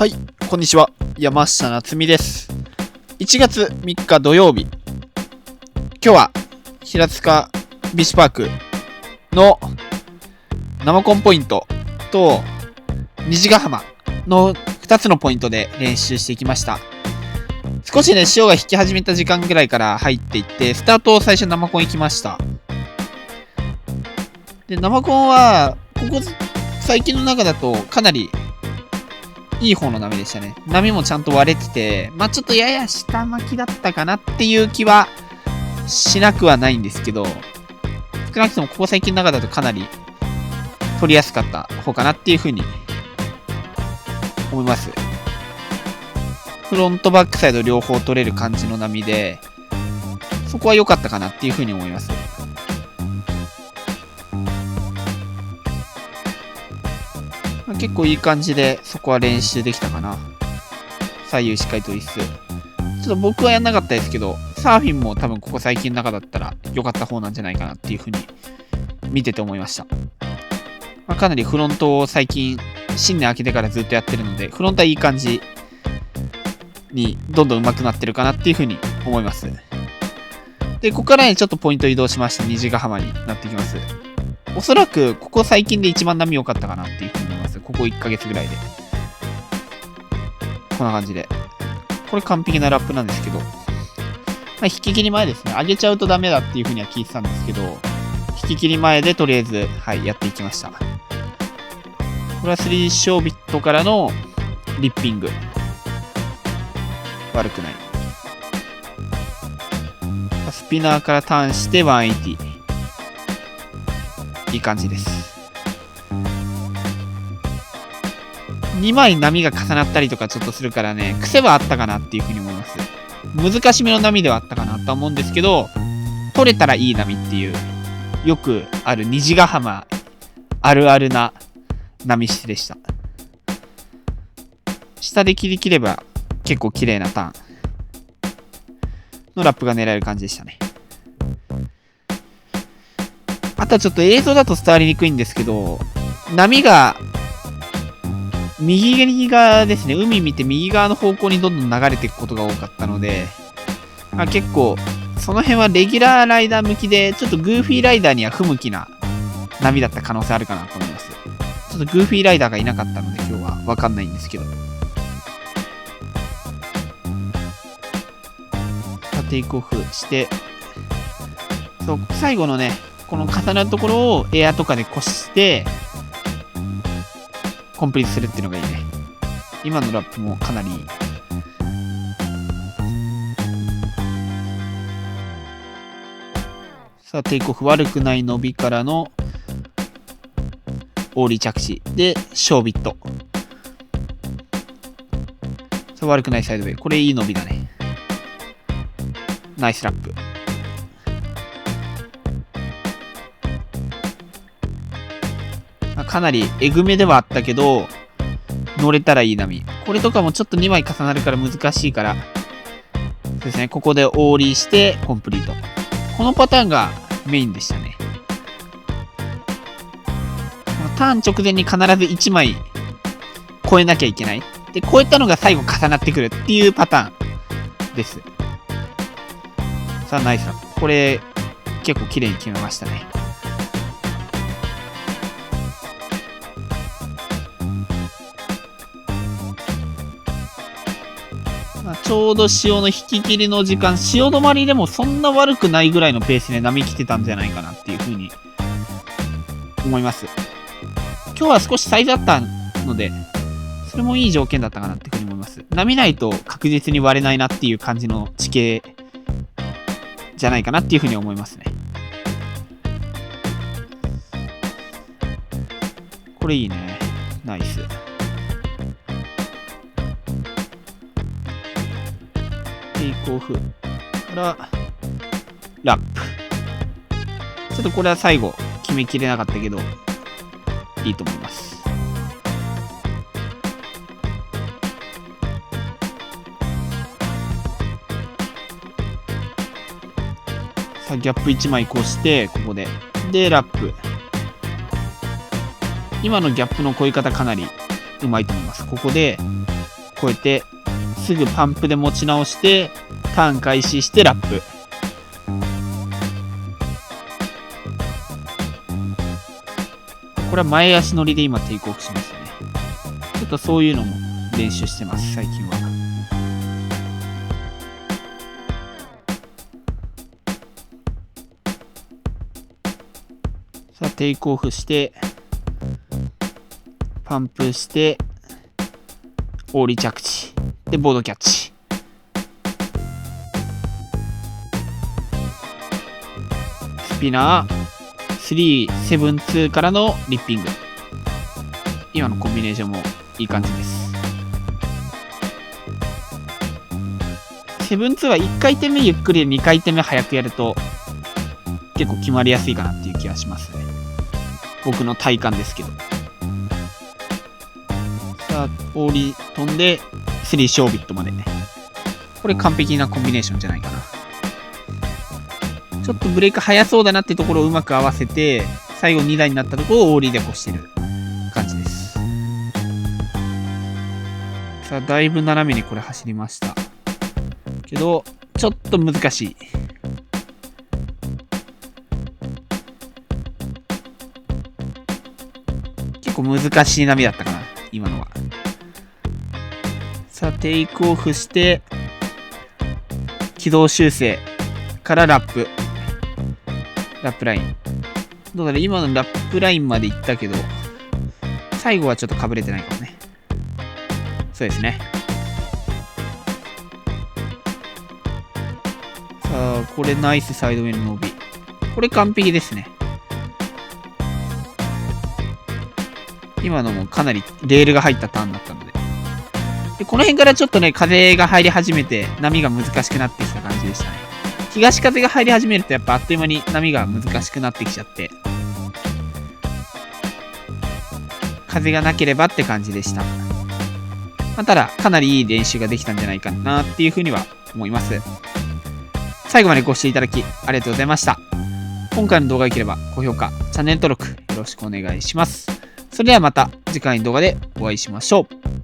はい、こんにちは。山下夏美です。1月3日土曜日。今日は平塚ビーチパークの生コンポイントと虹ヶ浜の2つのポイントで練習してきました。少しね、潮が引き始めた時間ぐらいから入っていって、スタートを最初生コン行きました。で、生コンは、ここ最近の中だとかなりいい方の波でしたね。波もちゃんと割れてて、ちょっとやや下巻きだったかなっていう気はしなくはないんですけど、少なくともここ最近の中だとかなり取りやすかった方かなっていう風に思います。フロントバックサイド両方取れる感じの波で、そこは良かったかなっていう風に思います。結構いい感じでそこは練習できたかな。左右しっかり取りつつ。ちょっと僕はやんなかったですけど、サーフィンも多分ここ最近の中だったら良かった方なんじゃないかなっていう風に見てて思いました。かなりフロントを最近新年明けてからずっとやってるので、フロントはいい感じにどんどん上手くなってるかなっていう風に思います。で、ここからねちょっとポイント移動しまして虹ヶ浜になってきます。おそらくここ最近で一番波良かったかなっていう風に思います。ここ1ヶ月ぐらいで。こんな感じで。これ完璧なラップなんですけど。引き切り前ですね。上げちゃうとダメだっていう風には聞いてたんですけど、引き切り前でとりあえず、やっていきました。これは3ショービットからのリッピング。悪くない。スピナーからターンして180。いい感じです。2枚波が重なったりとかちょっとするからね、癖はあったかなっていうふうに思います。難しめの波ではあったかなと思うんですけど、取れたらいい波っていう、よくある虹ヶ浜あるあるな波質でした。下で切り切れば結構綺麗なターンのラップが狙える感じでしたね。あとはちょっと映像だと伝わりにくいんですけど、波が右側ですね、海見て右側の方向にどんどん流れていくことが多かったので、結構その辺はレギュラーライダー向きで、ちょっとグーフィーライダーには不向きな波だった可能性あるかなと思います。ちょっとグーフィーライダーがいなかったので今日はわかんないんですけど。テイクオフして、そう、最後のね、この重なるところをエアとかで越してコンプリートするっていうのがいいね。今のラップもかなりいい。さあテイクオフ、悪くない伸びからのオーリー着地でショービット。さあ悪くないサイドウェイ、これいい伸びだね。ナイスラップ。かなりえぐめではあったけど乗れたらいい波。これとかもちょっと2枚重なるから難しいから、そうですね、ここでオーリーしてコンプリート。このパターンがメインでしたね。ターン直前に必ず1枚超えなきゃいけない。で超えたのが最後重なってくるっていうパターンです。さあナイスラップ。これ結構綺麗に決めましたね。ちょうど潮の引き切りの時間、潮止まりでもそんな悪くないぐらいのペースで波来てたんじゃないかなっていう風に思います。今日は少しサイズあったので、それもいい条件だったかなっていう風に思います。波ないと確実に割れないなっていう感じの地形じゃないかなっていう風に思いますね。これいいね。ナイス。テイクオフからラップ。ちょっとこれは最後決めきれなかったけどいいと思います。さあギャップ1枚越してここでラップ。今のギャップの越え方かなりうまいと思います。ここで超えて、すぐパンプで持ち直して、ターン開始してラップ。これは前足乗りで今テイクオフしましたね。ちょっとそういうのも練習してます、最近は。さあ、テイクオフして、パンプして、オーリー着地。で、ボードキャッチ。スピナー、3、7、2からのリッピング。今のコンビネーションもいい感じです。7、2は1回転目ゆっくりで2回転目早くやると結構決まりやすいかなっていう気がしますね。僕の体感ですけど。さあ、オーリー飛んで、3ショービットまでね。これ完璧なコンビネーションじゃないかな。ちょっとブレイク早そうだなってところをうまく合わせて、最後2台になったところをオーリーで越してる感じです。さあ、だいぶ斜めにこれ走りました。けど、ちょっと難しい。結構難しい波だったかな、今のは。さあ、テイクオフして、軌道修正からラップライン。どうだろう、今のラップラインまで行ったけど、最後はちょっとかぶれてないかもね。そうですね。さあ、これナイスサイドウェイの伸び。これ完璧ですね。今のもかなりレールが入ったターンだったので。で、この辺からちょっとね、風が入り始めて、波が難しくなってきた感じでしたね。東風が入り始めるとやっぱあっという間に波が難しくなってきちゃって、風がなければって感じでした。ただ、かなりいい練習ができたんじゃないかなっていうふうには思います。最後までご視聴いただきありがとうございました。今回の動画が良ければ高評価、チャンネル登録よろしくお願いします。それではまた次回の動画でお会いしましょう。